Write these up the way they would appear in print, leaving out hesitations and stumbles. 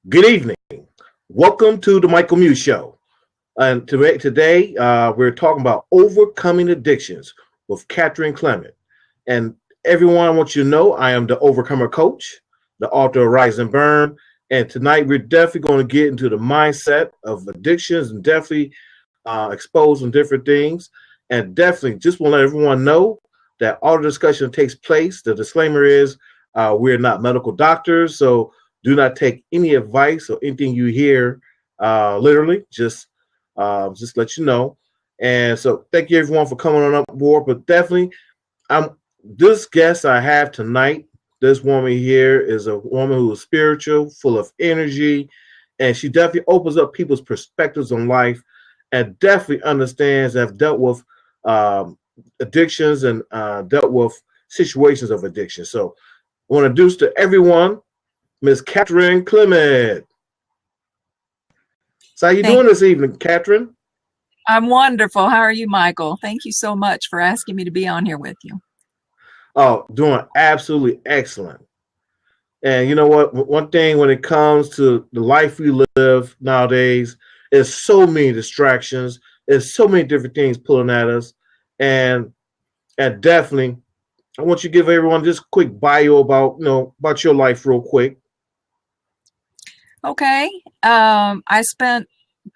Good evening. Welcome to the Michael Muse Show. And today we're talking about overcoming addictions with Katherine Clement. And everyone, I want you to know I am the Overcomer Coach, the author of Rise and Burn. And tonight we're definitely going to get into the mindset of addictions and definitely expose some different things. And definitely just want to let everyone know that all the discussion that takes place, the disclaimer is we're not medical doctors, so do not take any advice or anything you hear literally. Just let you know. And so thank you everyone for coming on board. But definitely, this guest I have tonight. This woman here is a woman who is spiritual, full of energy, and she definitely opens up people's perspectives on life, and definitely understands and have dealt with addictions and dealt with situations of addiction. So I want to introduce to everyone Miss Katherine Clement. So how you doing this evening, Katherine? I'm wonderful. How are you, Michael? Thank you so much for asking me to be on here with you. Oh, doing absolutely excellent. And you know what? One thing when it comes to the life we live nowadays, is so many distractions. There's so many different things pulling at us. And definitely, I want you to give everyone just a quick bio about your life real quick. Okay. I spent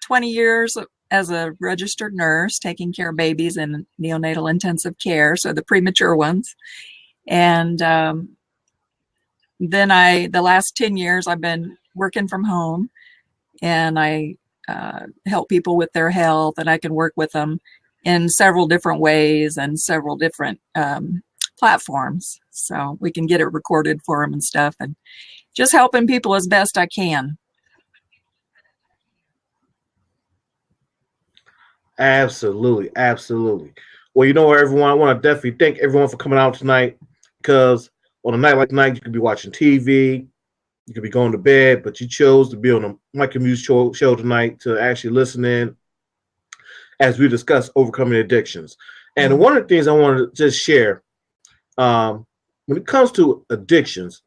20 years as a registered nurse taking care of babies in neonatal intensive care, so the premature ones. And then the last 10 years, I've been working from home, and I help people with their health, and I can work with them in several different ways and several different platforms. So we can get it recorded for them and stuff, and just helping people as best I can. Absolutely, absolutely. Well, you know what, everyone, I want to definitely thank everyone for coming out tonight, because on a night like tonight, you could be watching TV, you could be going to bed, but you chose to be on the Michael Muse show tonight to actually listen in as we discuss overcoming addictions. And one of the things I want to just share, when it comes to addictions,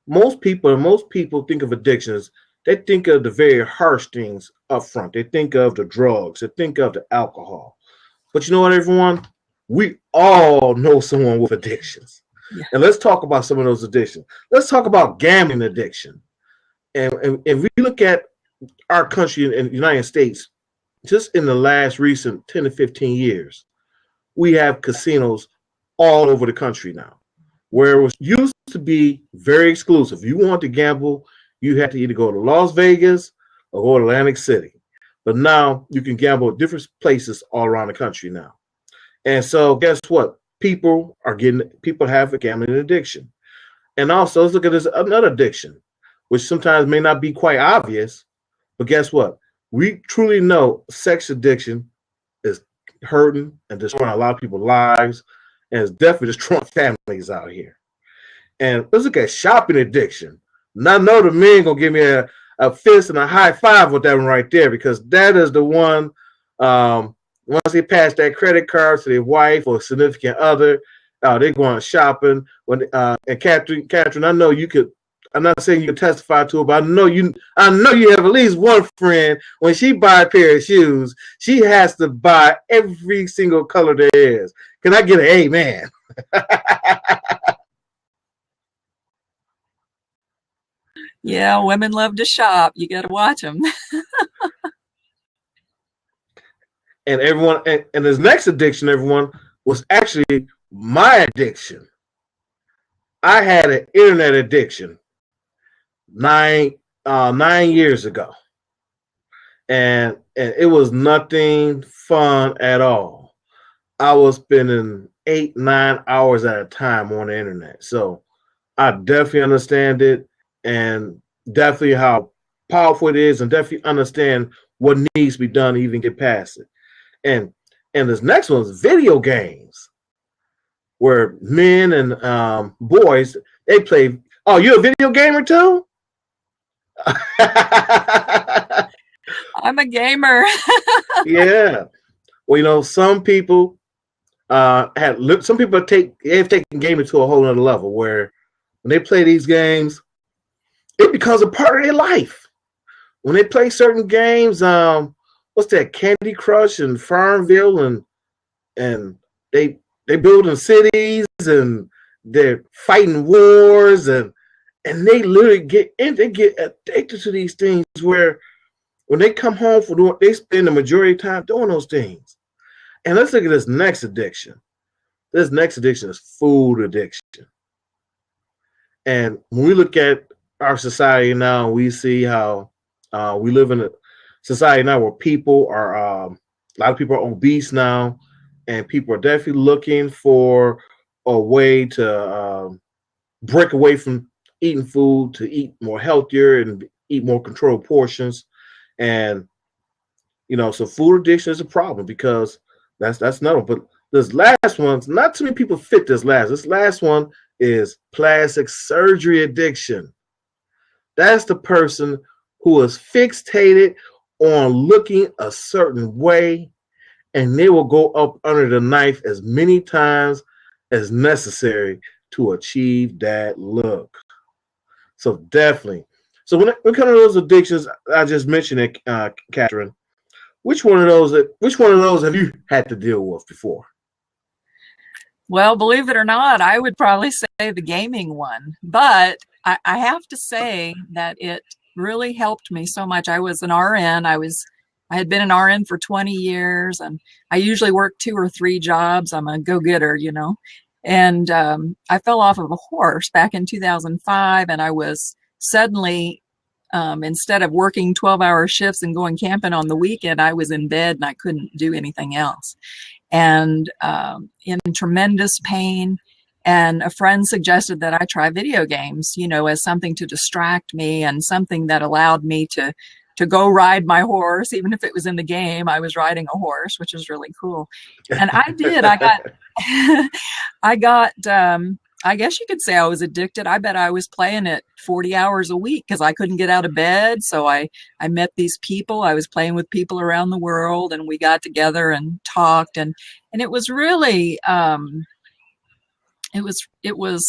most people think of addictions, they think of the very harsh things up front. They think of the drugs, they think of the alcohol. But you know what, everyone? We all know someone with addictions. Yeah. And let's talk about some of those addictions. Let's talk about gambling addiction. And if we look at our country in the United States, just in the last recent 10 to 15 years, we have casinos all over the country now, where it was used to be very exclusive. You want to gamble, you had to either go to Las Vegas or go to Atlantic City. But now you can gamble at different places all around the country now. And so guess what? People have a gambling addiction. And also, let's look at this another addiction, which sometimes may not be quite obvious, but guess what? We truly know sex addiction is hurting and destroying a lot of people's lives, and it's definitely destroying families out here. And let's look at shopping addiction. Now, I know the men gonna give me a fist and a high five with that one right there, because that is the one. Once they pass that credit card to their wife or significant other, they're going shopping. And Katherine, I know you could. I'm not saying you can testify to it, but I know you have at least one friend. When she buy a pair of shoes, she has to buy every single color there is. Can I get an amen? Yeah, women love to shop. You got to watch them. And everyone, and this next addiction, everyone, was actually my addiction. I had an internet addiction 9 years ago, and it was nothing fun at all. I was spending 8-9 hours at a time on the internet, so I definitely understand it, and definitely how powerful it is, and definitely understand what needs to be done to even get past it. And this next one is video games, where men and boys, they play. Oh, you're a video gamer too? I'm a gamer. Yeah. Well, some people have taken gaming to a whole other level, where when they play these games, it becomes a part of their life. when they play certain games, what's that, Candy Crush and Farmville, and they building cities and they're fighting wars, and they literally they get addicted to these things where when they come home for doing, they spend the majority of the time doing those things. And let's look at this next addiction. This next addiction is food addiction. And when we look at our society now, we see how we live in a society now where people are, a lot of people are obese now, and people are definitely looking for a way to break away from eating food, to eat more healthier and eat more controlled portions. And so food addiction is a problem because that's another one. But this last one's not too many people fit this last. This last one is plastic surgery addiction. That's the person who is fixated on looking a certain way, and they will go up under the knife as many times as necessary to achieve that look. So definitely. So when it comes to those addictions, I just mentioned it, Katherine. Which one of those have you had to deal with before? Well, believe it or not, I would probably say the gaming one, but I have to say that it really helped me so much. I was an RN. I had been an RN for 20 years, and I usually work 2 or 3 jobs. I'm a go-getter, and I fell off of a horse back in 2005, and I was suddenly, instead of working 12-hour shifts and going camping on the weekend, I was in bed and I couldn't do anything else, and in tremendous pain. And a friend suggested that I try video games, as something to distract me and something that allowed me to go ride my horse. Even if it was in the game, I was riding a horse, which is really cool. And I did. I guess you could say I was addicted. I bet I was playing it 40 hours a week because I couldn't get out of bed. So I met these people. I was playing with people around the world, and we got together and talked. And it was really, it was,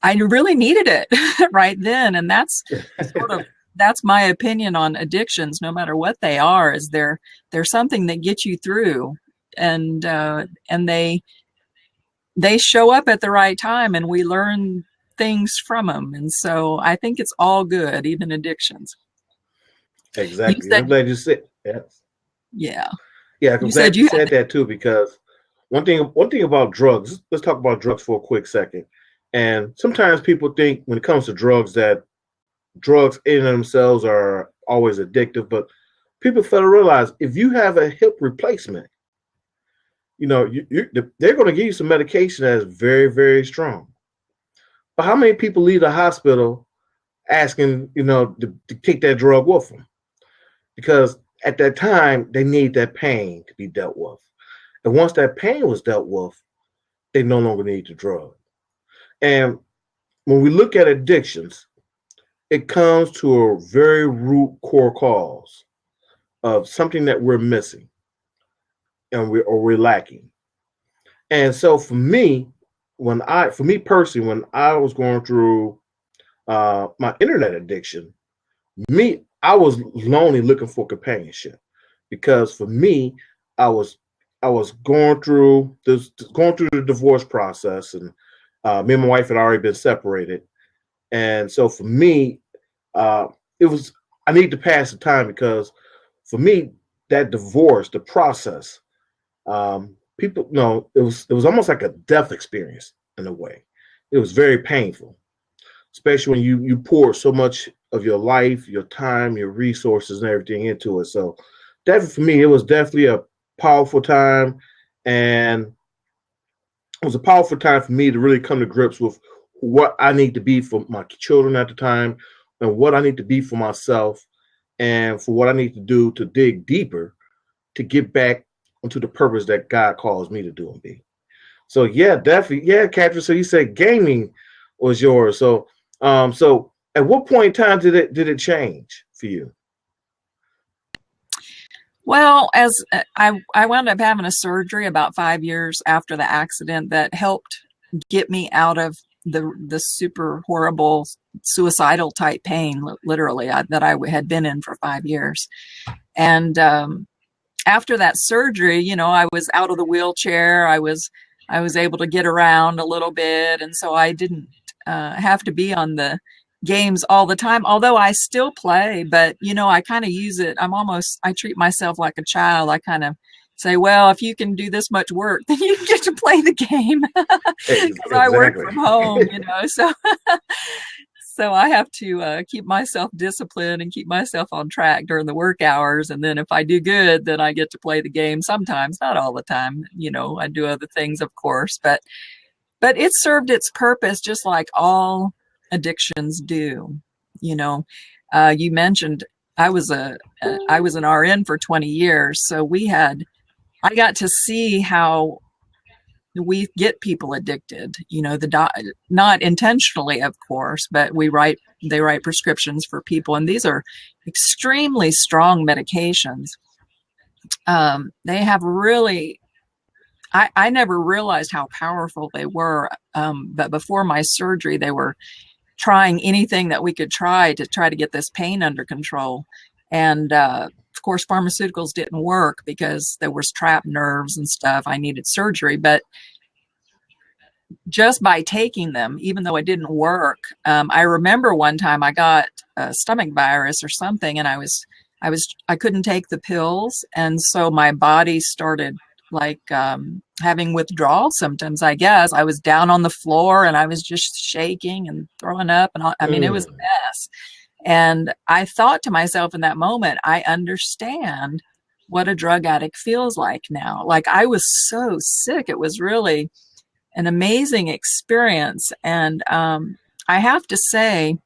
I really needed it right then. And that's my opinion on addictions, no matter what they are, is they're something that gets you through, and they show up at the right time, and we learn things from them. And so I think it's all good, even addictions. Exactly. I'm glad you said yes. Yeah. Yeah, I'm glad you said that too, because one thing about drugs, let's talk about drugs for a quick second. And sometimes people think when it comes to drugs that drugs in and of themselves are always addictive, but people fail to realize if you have a hip replacement, they're going to give you some medication that is very, very strong. But how many people leave the hospital asking, to take that drug with them? Because at that time, they need that pain to be dealt with. And once that pain was dealt with, they no longer need the drug. And when we look at addictions, it comes to a very root core cause of something that we're missing and we're lacking. And so for me personally, when I was going through my internet addiction, I was lonely, looking for companionship, because for me, I was going through the divorce process, and me and my wife had already been separated. And so for me, it was, I need to pass the time, because for me, that divorce, the process, people know it was almost like a death experience in a way. It was very painful, especially when you pour so much of your life, your time, your resources, and everything into it. So definitely for me, it was definitely a powerful time, and it was a powerful time for me to really come to grips with what I need to be for my children at the time, and what I need to be for myself, and for what I need to do to dig deeper to get back into the purpose that God calls me to do and be. So yeah, definitely. Yeah, Katherine. So you said gaming was yours. So so at what point in time did it change for you? Well, as I wound up having a surgery about 5 years after the accident that helped get me out of the super horrible suicidal type pain, literally, that I had been in for 5 years. And after that surgery, I was out of the wheelchair. I was able to get around a little bit, and so I didn't have to be on the games all the time, although I still play. But I kind of use it. I treat myself like a child. I kind of say, well, if you can do this much work, then you get to play the game, because Exactly. I work from home, so so I have to keep myself disciplined and keep myself on track during the work hours. And then if I do good, then I get to play the game sometimes, not all the time. I do other things, of course, but it served its purpose, just like all addictions do. You mentioned I was an RN for 20 years, so I got to see how we get people addicted. Not intentionally, of course, but they write prescriptions for people, and these are extremely strong medications. They have really, I never realized how powerful they were, but before my surgery, they were trying anything that we could try to get this pain under control. And of course, pharmaceuticals didn't work because there was trapped nerves and stuff. I needed surgery, but just by taking them, even though it didn't work, I remember one time I got a stomach virus or something, and I couldn't take the pills, and so my body started having withdrawal symptoms. I guess I was down on the floor and I was just shaking and throwing up, and I mean, it was a mess. And I thought to myself in that moment, I understand what a drug addict feels like now. Like, I was so sick. It was really an amazing experience. And I have to say,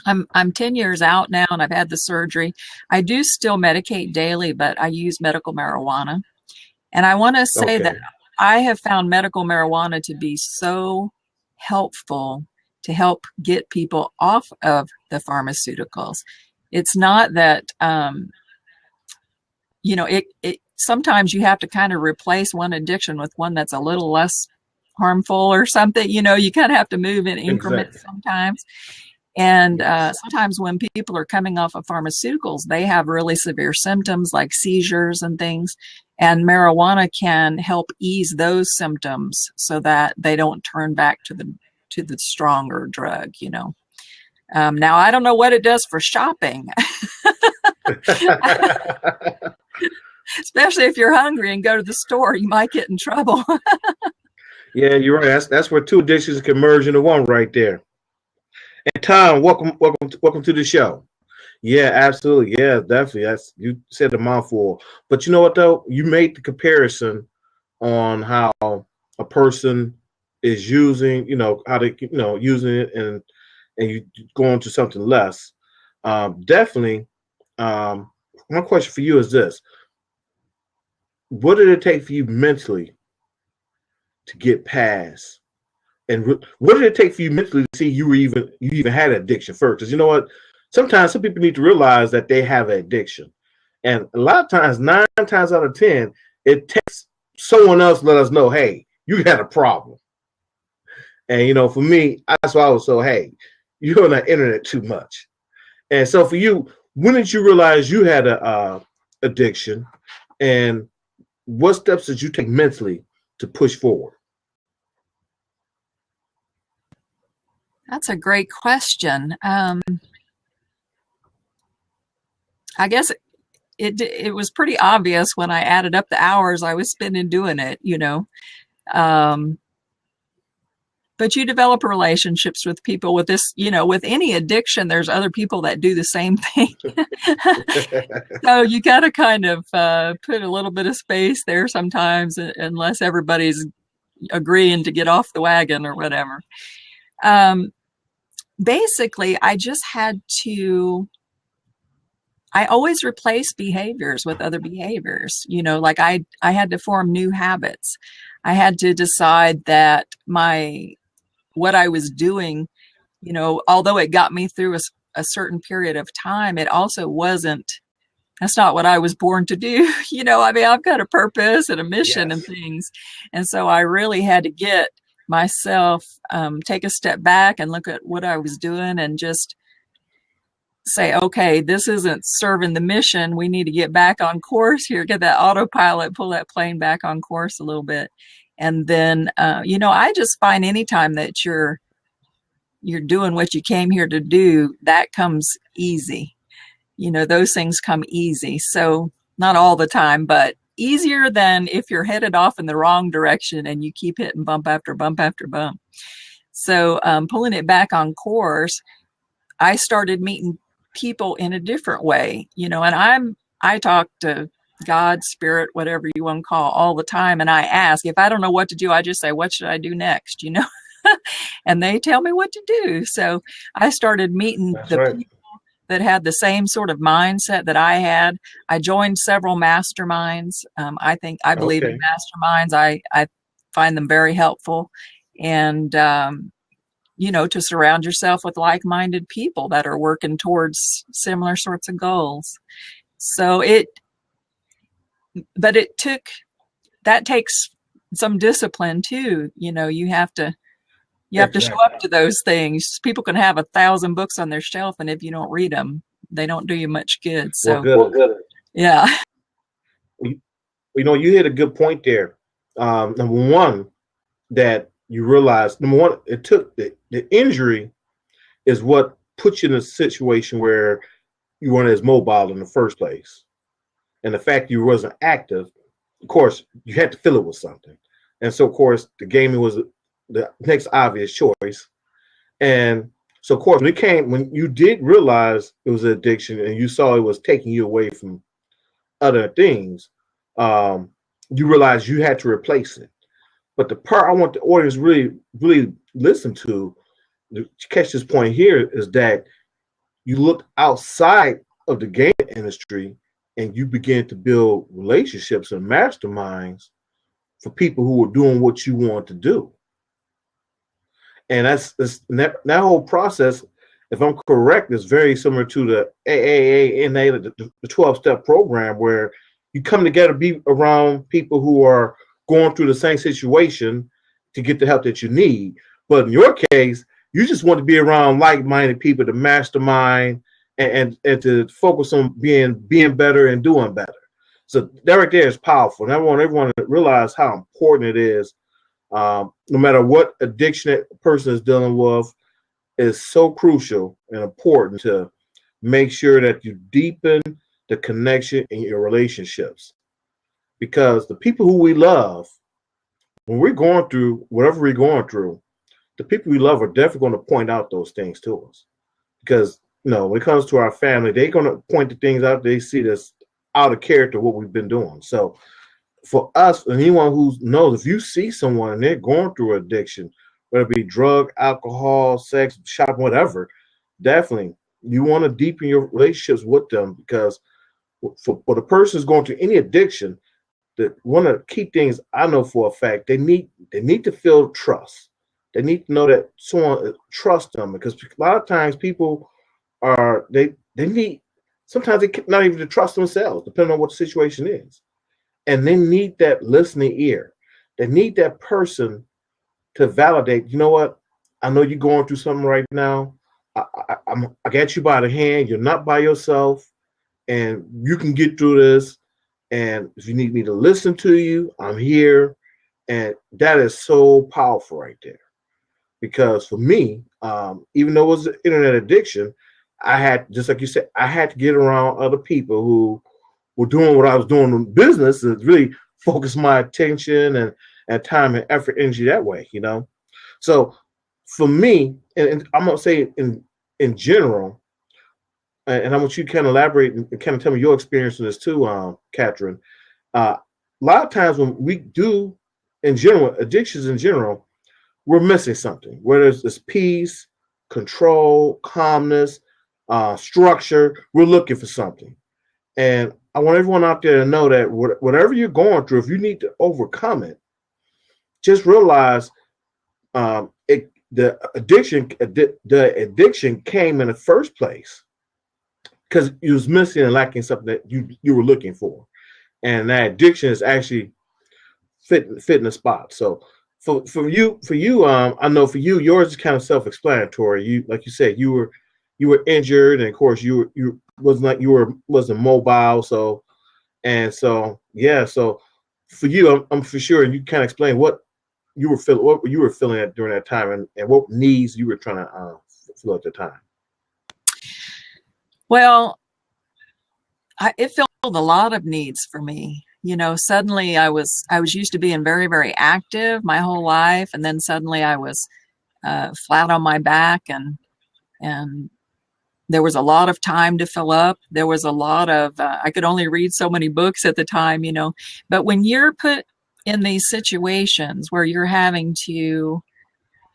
I'm 10 years out now, and I've had the surgery. I do still medicate daily, but I use medical marijuana. And I want to say that I have found medical marijuana to be so helpful to help get people off of the pharmaceuticals. It's not that, it sometimes you have to kind of replace one addiction with one that's a little less harmful or something. You kind of have to move in increments sometimes. And sometimes when people are coming off of pharmaceuticals, they have really severe symptoms like seizures and things. And marijuana can help ease those symptoms so that they don't turn back to the stronger drug. Now, I don't know what it does for shopping, especially if you're hungry and go to the store, you might get in trouble. Yeah, you're right. That's where two addictions can merge into one right there. And Tom, welcome to the show. Yeah, absolutely. Yeah, definitely. You said a mouthful. But you know what though? You made the comparison on how a person is using, how they, using it, and you go on to something less. Definitely. My question for you is this: what did it take for you mentally to get past? And what did it take for you mentally to see you even had an addiction first? Because you know what? Sometimes some people need to realize that they have an addiction. And a lot of times, 9 times out of 10, it takes someone else to let us know, hey, you got a problem. And, for me, that's why I was so, hey, you're on the internet too much. And so for you, when did you realize you had a addiction? And what steps did you take mentally to push forward? That's a great question. I guess it was pretty obvious when I added up the hours I was spending doing it, but you develop relationships with people with this, with any addiction, there's other people that do the same thing. So you got to kind of put a little bit of space there sometimes, unless everybody's agreeing to get off the wagon or whatever. Basically, I just had to, I always replace behaviors with other behaviors, like I had to form new habits. I had to decide that what I was doing, although it got me through a certain period of time, it also that's not what I was born to do. I've got a purpose and a mission and things. And so I really had to get myself take a step back and look at what I was doing and just say, okay, this isn't serving the mission. We need to get back on course here, get that autopilot, pull that plane back on course a little bit. And then, I just find anytime that you're doing what you came here to do, that comes easy. Those things come easy. So not all the time, but easier than if you're headed off in the wrong direction and you keep hitting bump after bump after bump. So pulling it back on course, I started meeting people in a different way, and I talk to God, spirit, whatever you want to call, all the time. And I ask, if I don't know what to do, I just say, what should I do next? And they tell me what to do. So I started meeting people that had the same sort of mindset that I had. I joined several masterminds. I believe in masterminds. I find them very helpful. And, to surround yourself with like-minded people that are working towards similar sorts of goals. So that takes some discipline too. You have to show up to those things. People can have 1,000 books on their shelf, and if you don't read them, they don't do you much good. So, yeah. You you hit a good point there. Number one, that you realize, it took the injury is what put you in a situation where you weren't as mobile in the first place. And the fact you wasn't active, of course, you had to fill it with something. And so, of course, the gaming was the next obvious choice. And so, of course, when you did realize it was an addiction and you saw it was taking you away from other things, you realized you had to replace it. But the part I want the audience really, really listen to catch this point here is that you look outside of the game industry and you begin to build relationships and masterminds for people who are doing what you want to do. And that whole process, if I'm correct, is very similar to the AAA, the 12-step program, where you come together, be around people who are going through the same situation to get the help that you need. But in your case, you just want to be around like-minded people to mastermind and to focus on being better and doing better. So that right there is powerful. And I want everyone to realize how important it is. No matter what addiction a person is dealing with, is so crucial and important to make sure that you deepen the connection in your relationships. Because the people who we love, when we're going through whatever we're going through, the people we love are definitely going to point out those things to us. Because, when it comes to our family, they're going to point the things out they see that's out of character what we've been doing. So for us, and anyone who knows, if you see someone and they're going through addiction, whether it be drug, alcohol, sex, shopping, whatever, definitely you want to deepen your relationships with them, because for the person who's going through any addiction, one of the key things I know for a fact, they need to feel trust. They need to know that someone trusts them, because a lot of times people sometimes they not even to trust themselves, depending on what the situation is. And they need that listening ear. They need that person to validate, you know what? I know you're going through something right now. I got you by the hand. You're not by yourself, and you can get through this. And if you need me to listen to you, I'm here. And that is so powerful right there. Because for me, even though it was an internet addiction, I had, just like you said, I had to get around other people who were doing what I was doing in business and really focus my attention and time and effort, energy that way, So for me, and I'm going to say in general, and I want you to kind of elaborate and kind of tell me your experience in this too, Katherine. A lot of times when we do, in general, addictions in general, we're missing something, whether it's peace, control, calmness, structure. We're looking for something. And I want everyone out there to know that whatever you're going through, if you need to overcome it, just realize the addiction came in the first place because you was missing and lacking something that you were looking for. And that addiction is actually fitting the spot. So For you, I know for you, yours is kind of self-explanatory. You, like you said, you were injured, and of course you wasn't like wasn't mobile, so and so yeah. So for you, I'm for sure you kind of explain what you were feeling at during that time, and what needs you were trying to fill at the time. Well, it filled a lot of needs for me. Suddenly I was used to being very, very active my whole life, and then suddenly I was flat on my back, and there was a lot of time to fill up. There was a lot of I could only read so many books at the time. But when you're put in these situations where you're having to,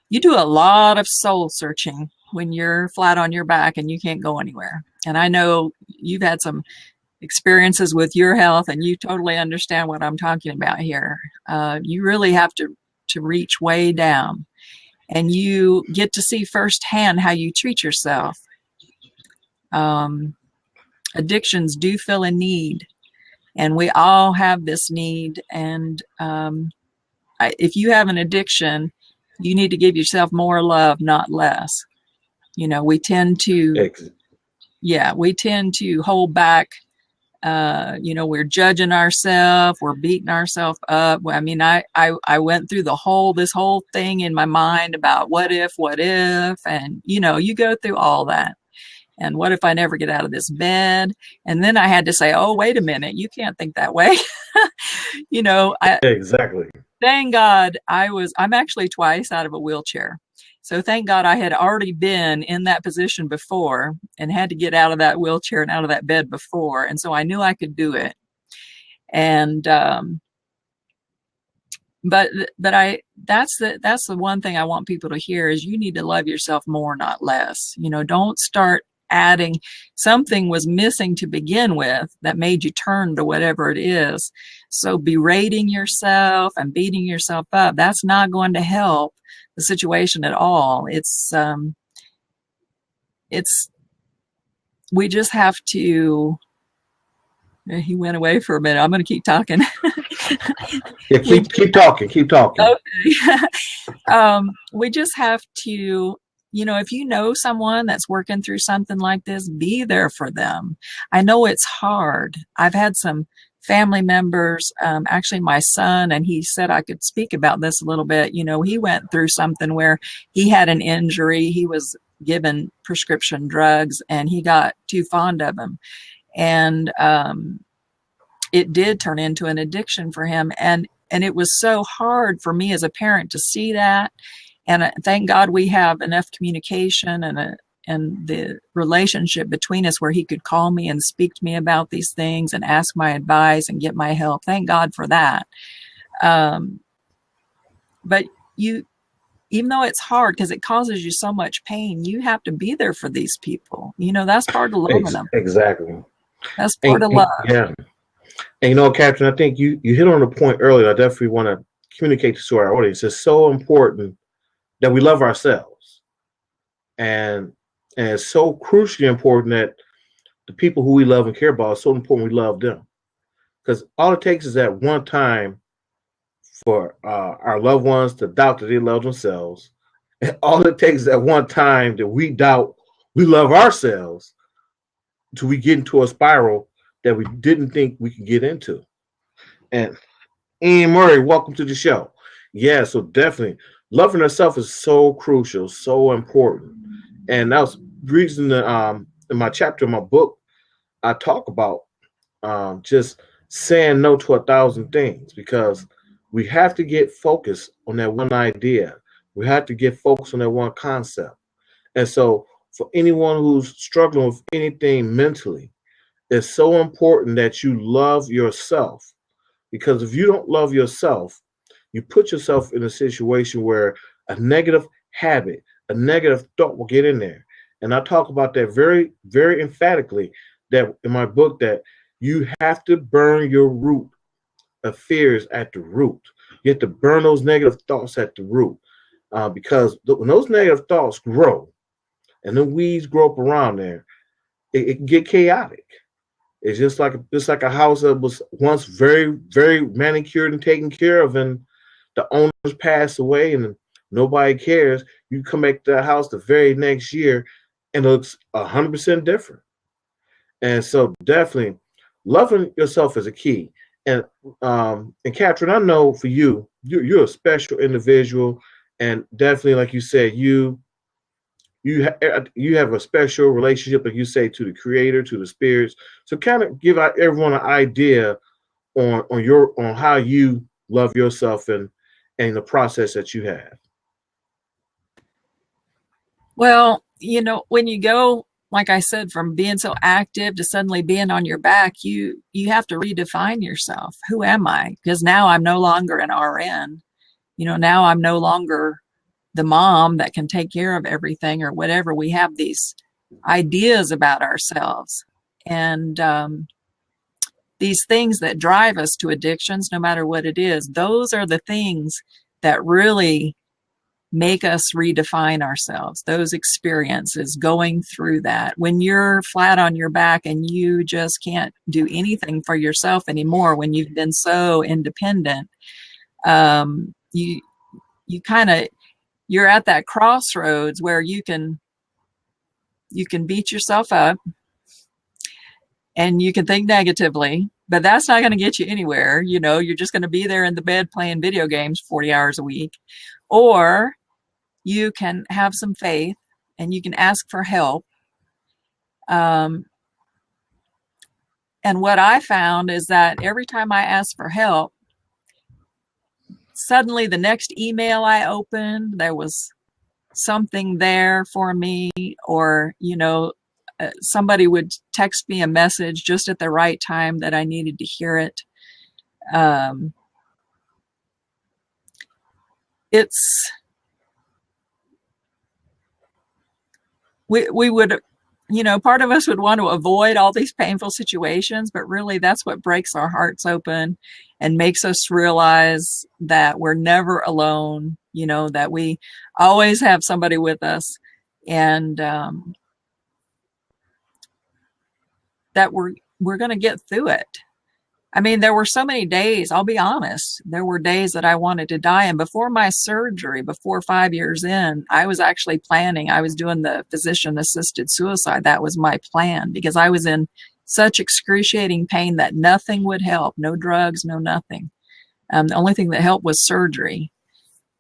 you do a lot of soul searching when you're flat on your back and you can't go anywhere. And I know you've had some experiences with your health, and you totally understand what I'm talking about here. You really have to reach way down, and you get to see firsthand how you treat yourself. Addictions do fill a need, and we all have this need. And if you have an addiction, you need to give yourself more love, not less. We tend to, we tend to hold back. We're judging ourselves, we're beating ourselves up. I mean, I went through this whole thing in my mind about what if, and you go through all that. And what if I never get out of this bed? And then I had to say, oh, wait a minute, you can't think that way. Exactly. Thank God I'm actually twice out of a wheelchair. So thank God I had already been in that position before and had to get out of that wheelchair and out of that bed before. And so I knew I could do it. And, but that's the one thing I want people to hear is you need to love yourself more, not less. Don't start adding. Something was missing to begin with that made you turn to whatever it is. So berating yourself and beating yourself up, that's not going to help the situation at all. We just have to. He went away for a minute. I'm going to keep talking. Yeah, keep talking. Okay. We just have to, if you know someone that's working through something like this, be there for them. I know it's hard. I've had some family members, actually my son, and he said I could speak about this a little bit. He went through something where he had an injury. He was given prescription drugs and he got too fond of them. And it did turn into an addiction for him. And it was so hard for me as a parent to see that. And thank God we have enough communication and the relationship between us where he could call me and speak to me about these things and ask my advice and get my help. Thank God for that. But even though it's hard because it causes you so much pain, you have to be there for these people. That's part of loving them. Exactly. That's part of love. Yeah. And Katherine, I think you hit on a point earlier. I definitely want to communicate this to our audience. It's so important that we love ourselves. And it's so crucially important that the people who we love and care about, it's so important we love them. Because all it takes is that one time for our loved ones to doubt that they love themselves. And all it takes is that one time that we doubt we love ourselves till we get into a spiral that we didn't think we could get into. And Ian Murray, welcome to the show. Yeah, so definitely loving ourselves is so crucial, so important. And that was the reason that in my chapter in my book, I talk about just saying no to 1,000 things, because we have to get focused on that one idea. We have to get focused on that one concept. And so for anyone who's struggling with anything mentally, it's so important that you love yourself, because if you don't love yourself, you put yourself in a situation where a negative habit, a negative thought will get in there. And I talk about that very, very emphatically that in my book, that you have to burn your root of fears at the root. You have to burn those negative thoughts at the root, because when those negative thoughts grow and the weeds grow up around there, it can get chaotic. It's just like a house that was once very, very manicured and taken care of, and the owners pass away and nobody cares. You come back to the house the very next year and it looks 100% different. And so definitely loving yourself is a key. And Katherine, I know for you, you're a special individual, and definitely, like you said, you have a special relationship, like you say, to the Creator, to the spirits. So kind of give out everyone an idea on how you love yourself and the process that you have. Well, when you go, like I said, from being so active to suddenly being on your back, you have to redefine yourself. Who am I? Because now I'm no longer an RN. Now I'm no longer the mom that can take care of everything or whatever. We have these ideas about ourselves. And these things that drive us to addictions, no matter what it is, those are the things that really make us redefine ourselves. Those experiences, going through that, when you're flat on your back and you just can't do anything for yourself anymore, when you've been so independent, you kind of, you're at that crossroads where you can beat yourself up and you can think negatively, but that's not going to get you anywhere. You're just going to be there in the bed playing video games 40 hours a week. Or you can have some faith and you can ask for help. And what I found is that every time I asked for help, suddenly the next email I opened, there was something there for me, or, somebody would text me a message just at the right time that I needed to hear it. We would, part of us would want to avoid all these painful situations, but really that's what breaks our hearts open and makes us realize that we're never alone, that we always have somebody with us, and that we're going to get through it. I mean, there were so many days, I'll be honest, there were days that I wanted to die. And before my surgery, before 5 years in, I was actually planning, I was doing the physician-assisted suicide. That was my plan, because I was in such excruciating pain that nothing would help. No drugs, no nothing. The only thing that helped was surgery.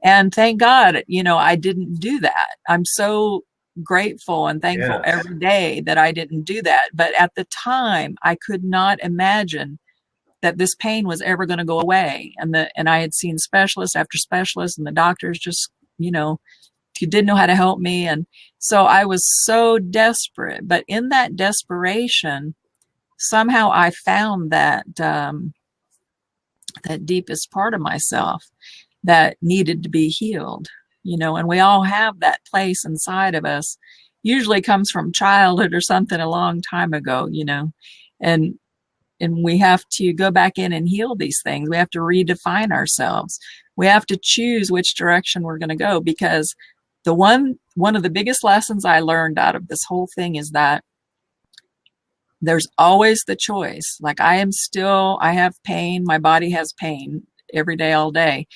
And thank God, I didn't do that. I'm so grateful and thankful every day that I didn't do that. But at the time, I could not imagine that this pain was ever going to go away. And I had seen specialist after specialist, and the doctors just, didn't know how to help me. And so I was so desperate. But in that desperation, somehow I found that that deepest part of myself that needed to be healed, and we all have that place inside of us. Usually comes from childhood or something a long time ago, and we have to go back in and heal these things. We have to redefine ourselves. We have to choose which direction we're going to go, because one of the biggest lessons I learned out of this whole thing is that there's always the choice. Like I have pain. My body has pain every day, all day.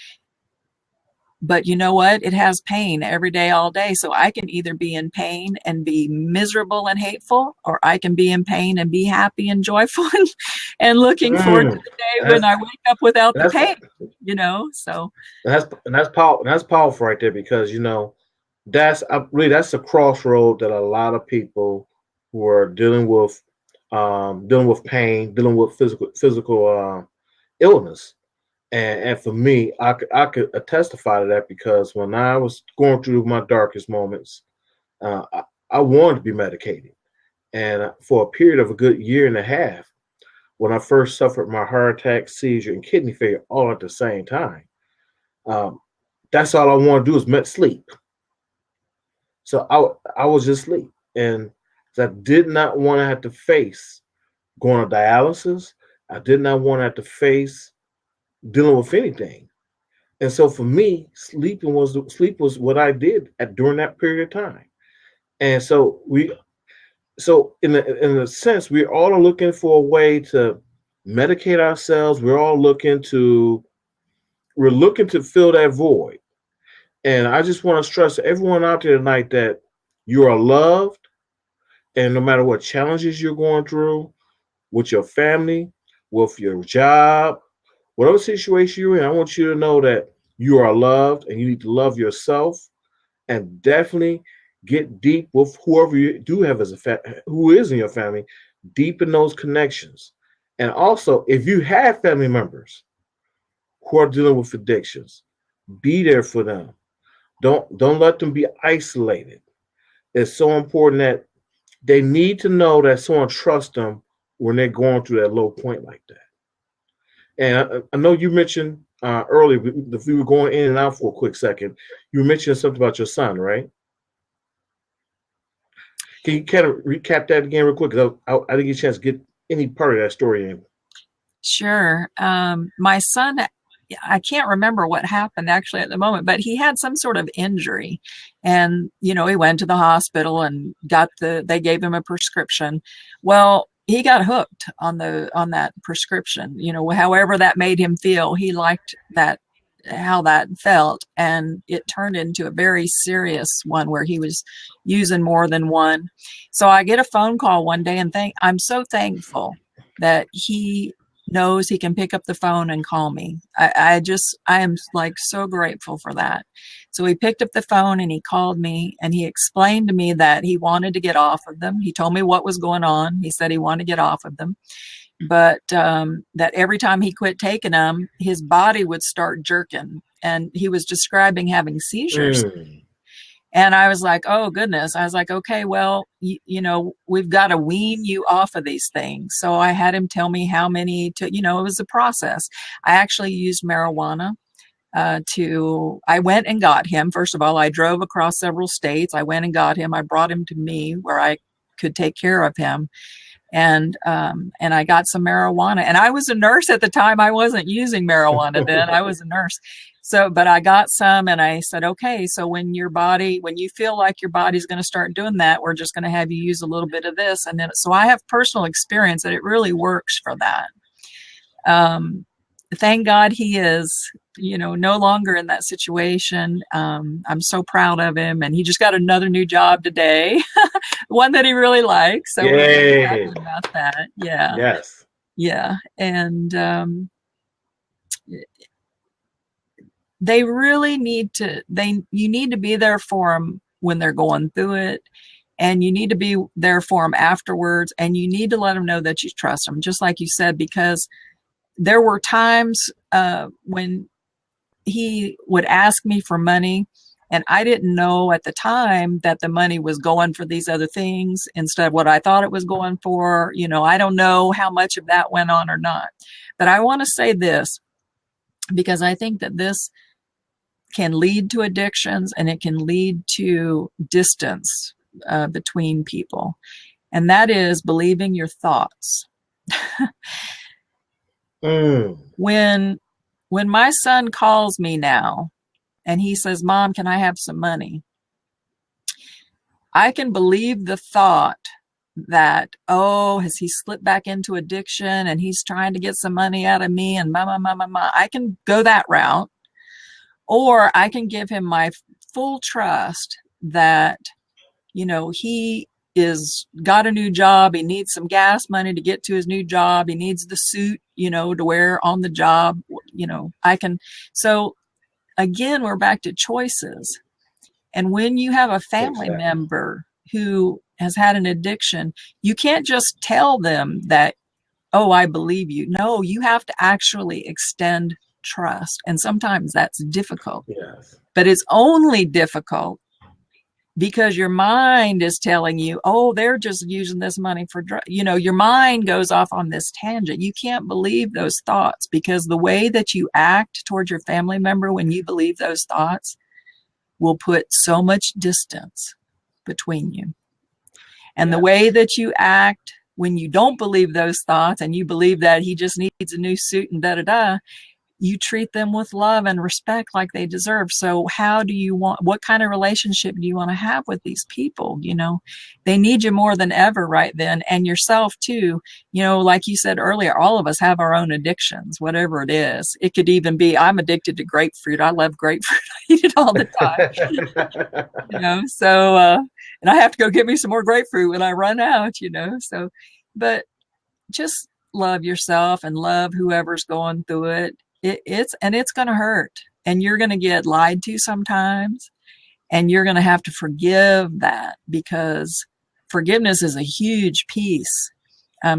But you know what? It has pain every day, all day. So I can either be in pain and be miserable and hateful, or I can be in pain and be happy and joyful and looking forward to the day when I wake up without the pain, so. That's powerful right there, because, that's a crossroad that a lot of people who are dealing with pain, dealing with physical illness. And for me, I could testify to that, because when I was going through my darkest moments, I wanted to be medicated. And for a period of a good year and a half, when I first suffered my heart attack, seizure, and kidney failure all at the same time, that's all I wanted to do is sleep. So I was just asleep. And I did not want to have to face going to dialysis. I did not want to have to face dealing with anything. And so for me, sleep was what I did during that period of time. And so in a sense, we're all looking for a way to medicate ourselves. We're all looking to we're looking to fill that void. And I just want to stress to everyone out there tonight that you are loved, and no matter what challenges you're going through with your family, with your job, whatever situation you're in, I want you to know that you are loved and you need to love yourself, and definitely get deep with whoever you do have as who is in your family, deepen those connections. And also, if you have family members who are dealing with addictions, be there for them. Don't let them be isolated. It's so important that they need to know that someone trusts them when they're going through that low point like that. And I know you mentioned earlier, if we were going in and out for a quick second, you mentioned something about your son, right? Can you kind of recap that again real quick? 'Cause I didn't get a chance to get any part of that story in. Sure. My son, I can't remember what happened actually at the moment, but he had some sort of injury, and he went to the hospital and they gave him a prescription. Well, he got hooked on that prescription. However that made him feel, he liked how that felt, and it turned into a very serious one where he was using more than one. So I get a phone call one day, and I'm so thankful that he knows he can pick up the phone and call me. I am like so grateful for that. So he picked up the phone and he called me, and he explained to me that he wanted to get off of them. He told me what was going on. He said he wanted to get off of them, but that every time he quit taking them, his body would start jerking, and he was describing having seizures. And I was like, oh goodness. I was like, okay, well, we've got to wean you off of these things. So I had him tell me how many it was a process. I actually used marijuana I went and got him. First of all, I drove across several states. I went and got him. I brought him to me where I could take care of him. And I got some marijuana, and I was a nurse at the time. I wasn't using marijuana then. I was a nurse. So, but I got some, and I said, okay, so when you feel like your body's going to start doing that, we're just going to have you use a little bit of this. And then, so I have personal experience that it really works for that. Thank God he is, no longer in that situation. I'm so proud of him, and he just got another new job today, one that he really likes. So we're really happy about that. Yeah. Yes. Yeah. And they really need to, you need to be there for them when they're going through it, and you need to be there for them afterwards, and you need to let them know that you trust them, just like you said, because there were times when he would ask me for money, and I didn't know at the time that the money was going for these other things instead of what I thought it was going for. I don't know how much of that went on or not. But I want to say this, because I think that this can lead to addictions, and it can lead to distance between people. And that is believing your thoughts. When my son calls me now and he says, Mom, can I have some money? I can believe the thought that, oh, has he slipped back into addiction and he's trying to get some money out of me and I can go that route. Or I can give him my full trust that, he is got a new job. He needs some gas money to get to his new job. He needs the suit, to wear on the job. So again, we're back to choices. And when you have a family member who has had an addiction, you can't just tell them that, oh, I believe you. No, you have to actually extend trust. And sometimes that's difficult. Yes. But it's only difficult because your mind is telling you, oh, they're just using this money for drugs. Your mind goes off on this tangent. You can't believe those thoughts, because the way that you act towards your family member when you believe those thoughts will put so much distance between you. And the way that you act when you don't believe those thoughts and you believe that he just needs a new suit and da-da-da, you treat them with love and respect like they deserve. So how do you want, what kind of relationship do you want to have with these people? You know, they need you more than ever right then, and yourself too. You know, like you said earlier, all of us have our own addictions, whatever it is. It could even be, I'm addicted to grapefruit. I love grapefruit. I eat it all the time. You know, so, and I have to go get me some more grapefruit when I run out, you know, so, but just love yourself and love whoever's going through it. It's going to hurt, and you're going to get lied to sometimes, and you're going to have to forgive that, because forgiveness is a huge piece.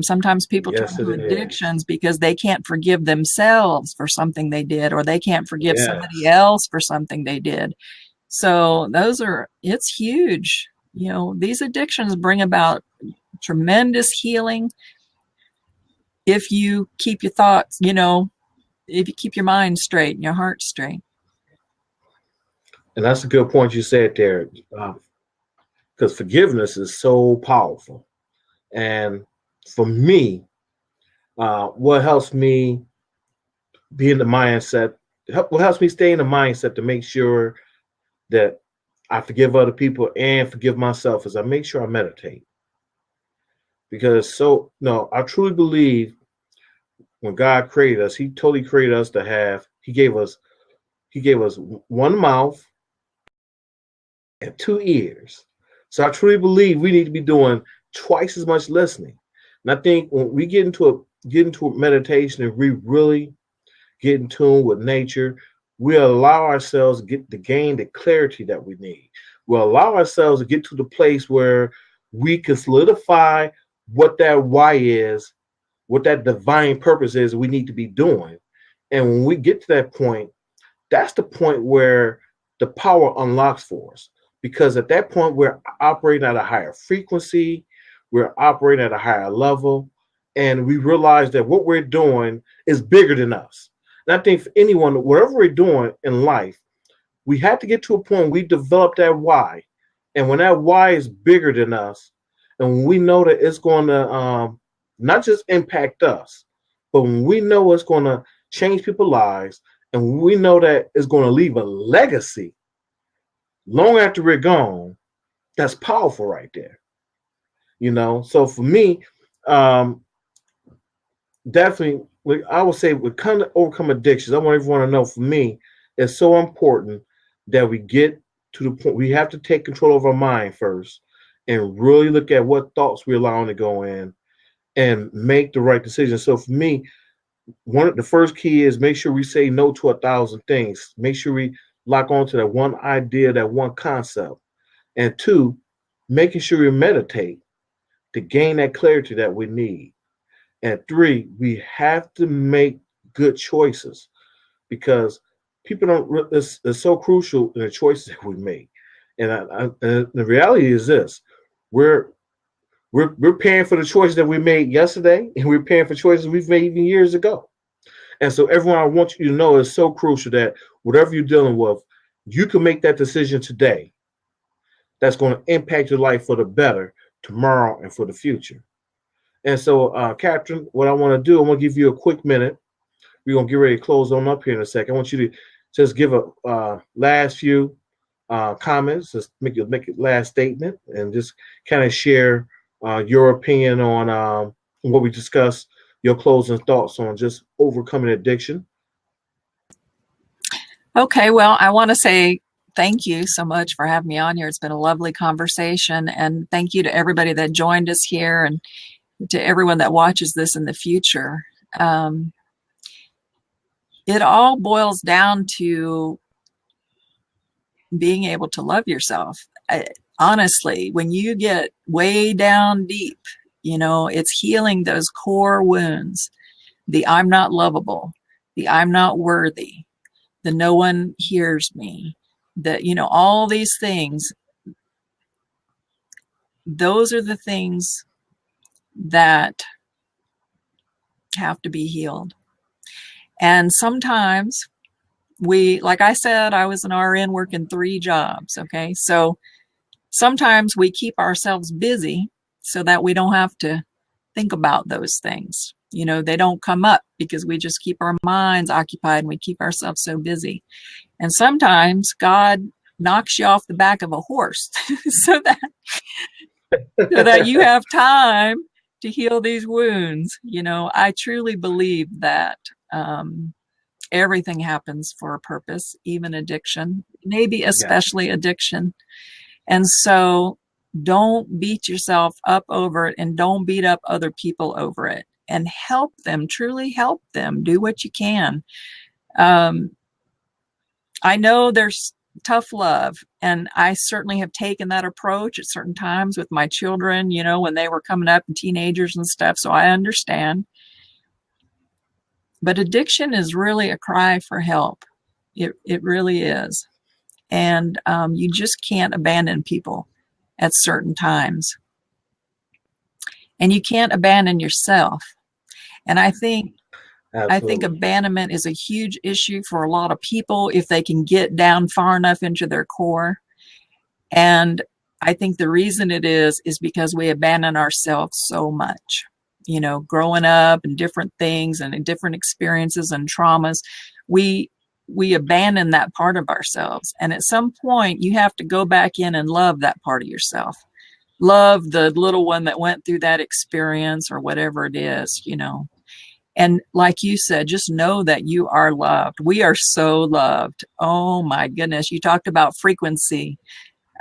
Sometimes people turn Yes, it to is. addictions because they can't forgive themselves for something they did, or they can't forgive somebody Yes. else for something they did. So it's huge. You know, these addictions bring about tremendous healing if you keep your thoughts, you know, if you keep your mind straight and your heart straight. And that's a good point you said there, because forgiveness is so powerful. And for me, what helps me be in the mindset, what helps me stay in the mindset to make sure that I forgive other people and forgive myself is I make sure I meditate. Because so, no, I truly believe when God created us, He totally created us to have, He gave us one mouth and two ears. So I truly believe we need to be doing twice as much listening. And I think when we get into a meditation and we really get in tune with nature, we allow ourselves to gain the clarity that we need. We'll allow ourselves to get to the place where we can solidify what that why is, what that divine purpose is we need to be doing. And when we get to that point, that's the point where the power unlocks for us. Because at that point, we're operating at a higher frequency, we're operating at a higher level, and we realize that what we're doing is bigger than us. And I think for anyone, whatever we're doing in life, we have to get to a point where we develop that why. And when that why is bigger than us, and when we know that it's going to not just impact us, but when we know it's going to change people's lives, and when we know that it's going to leave a legacy long after we're gone, that's powerful right there. You know, so for me, um, definitely, I would say, with kind of overcome addictions, I want everyone to know, for me, it's so important that we get to the point we have to take control of our mind first and really look at what thoughts we're allowing to go in and make the right decision. So for me, one of the first key is make sure we say no to 1,000 things. Make sure we lock on to that one idea, that one concept. And two, making sure we meditate to gain that clarity that we need. And three, we have to make good choices, because people don't. It's so crucial in the choices that we make. And the reality is this: we're we're paying for the choices that we made yesterday, and we're paying for choices we've made even years ago. And so, everyone, I want you to know it's so crucial that whatever you're dealing with, you can make that decision today that's going to impact your life for the better tomorrow and for the future. And so, Catherine, what I want to do, I'm going to give you a quick minute. We're going to get ready to close on up here in a second. I want you to just give a last few comments, just make your last statement, and just kind of share your opinion on what we discussed, your closing thoughts on just overcoming addiction. Okay, well, I want to say thank you so much for having me on here. It's been a lovely conversation, and thank you to everybody that joined us here, and to everyone that watches this in the future. Um, it all boils down to being able to love yourself. Honestly, when you get way down deep, you know, it's healing those core wounds, the I'm not lovable, the I'm not worthy, the no one hears me, that, you know, all these things. Those are the things that have to be healed. And sometimes like I said, I was an RN working 3 jobs. Okay. So sometimes we keep ourselves busy so that we don't have to think about those things. You know, they don't come up because we just keep our minds occupied and we keep ourselves so busy. And sometimes God knocks you off the back of a horse so that you have time to heal these wounds. You know, I truly believe that everything happens for a purpose, even addiction, maybe especially addiction. And so don't beat yourself up over it, and don't beat up other people over it, and help them, truly help them. Do what you can. I know there's tough love, and I certainly have taken that approach at certain times with my children, you know, when they were coming up and teenagers and stuff. So I understand. But addiction is really a cry for help. It really is. And you just can't abandon people at certain times. And you can't abandon yourself. And I think abandonment is a huge issue for a lot of people if they can get down far enough into their core. And I think the reason it is because we abandon ourselves so much. You know, growing up and different things and different experiences and traumas, we abandon that part of ourselves. And at some point, you have to go back in and love that part of yourself. Love the little one that went through that experience or whatever it is, you know. And like you said, just know that you are loved. We are so loved. Oh my goodness. You talked about frequency.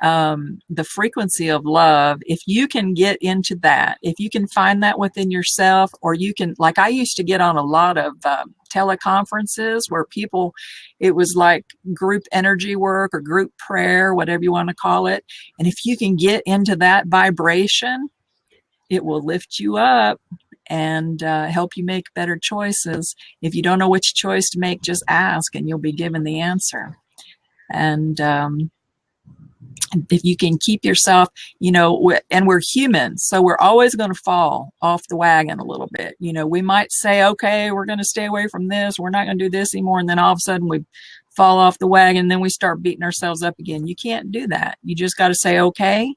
The frequency of love, if you can get into that, if you can find that within yourself, or you can, like I used to get on a lot of teleconferences where people, it was like group energy work or group prayer, whatever you want to call it. And if you can get into that vibration, it will lift you up and help you make better choices. If you don't know which choice to make, just ask and you'll be given the answer. And if you can keep yourself, you know, and we're humans, so we're always going to fall off the wagon a little bit. You know, we might say, okay, we're going to stay away from this. We're not going to do this anymore. And then all of a sudden we fall off the wagon and then we start beating ourselves up again. You can't do that. You just got to say, okay,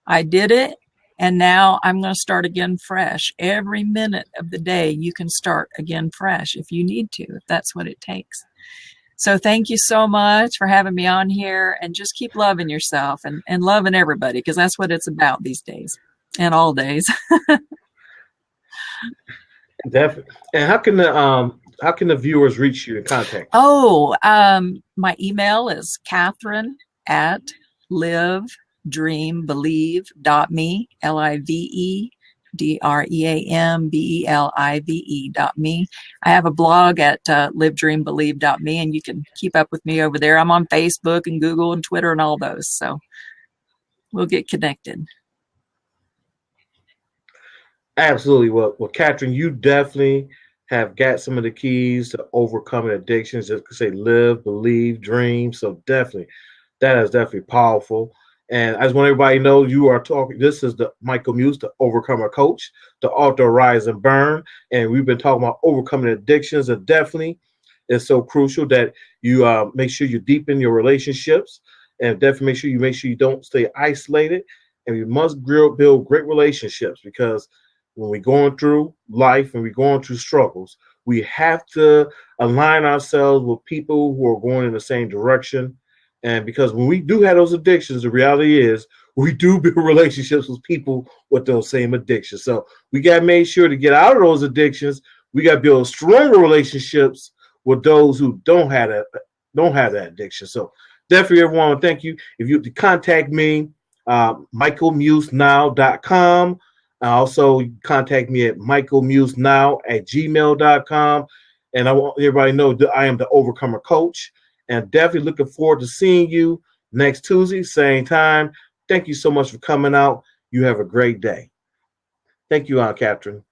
I did it. And now I'm going to start again fresh. Every minute of the day, you can start again fresh if you need to, if that's what it takes. So thank you so much for having me on here, and just keep loving yourself and loving everybody, because that's what it's about these days and all days. Definitely. And how can the viewers reach you and contact you? Oh, my email is Katherine at livedreambelieve.me, LIVEDREAMBELIVE.me. I have a blog at livedreambelieve.me, and you can keep up with me over there. I'm on Facebook and Google and Twitter and all those, so we'll get connected. Absolutely. Well, Katherine, you definitely have got some of the keys to overcoming addictions. Just to say, live, believe, dream. So definitely, that is definitely powerful. And I just want everybody to know you are talking. This is the Michael Muse, the Overcomer Coach, the author of Rise and Burn. And we've been talking about overcoming addictions. And definitely, it's so crucial that you make sure you deepen your relationships, and definitely make sure you don't stay isolated. And you must build great relationships, because when we're going through life and we're going through struggles, we have to align ourselves with people who are going in the same direction. And because when we do have those addictions, the reality is we do build relationships with people with those same addictions. So we got to make sure to get out of those addictions. We got to build stronger relationships with those who don't have that addiction. So definitely, everyone, thank you. If you contact me, michaelmusenow.com. Also, contact me at michaelmusenow@gmail.com. And I want everybody to know that I am the Overcomer Coach. And definitely looking forward to seeing you next Tuesday, same time. Thank you so much for coming out. You have a great day. Thank you, Aunt Katherine.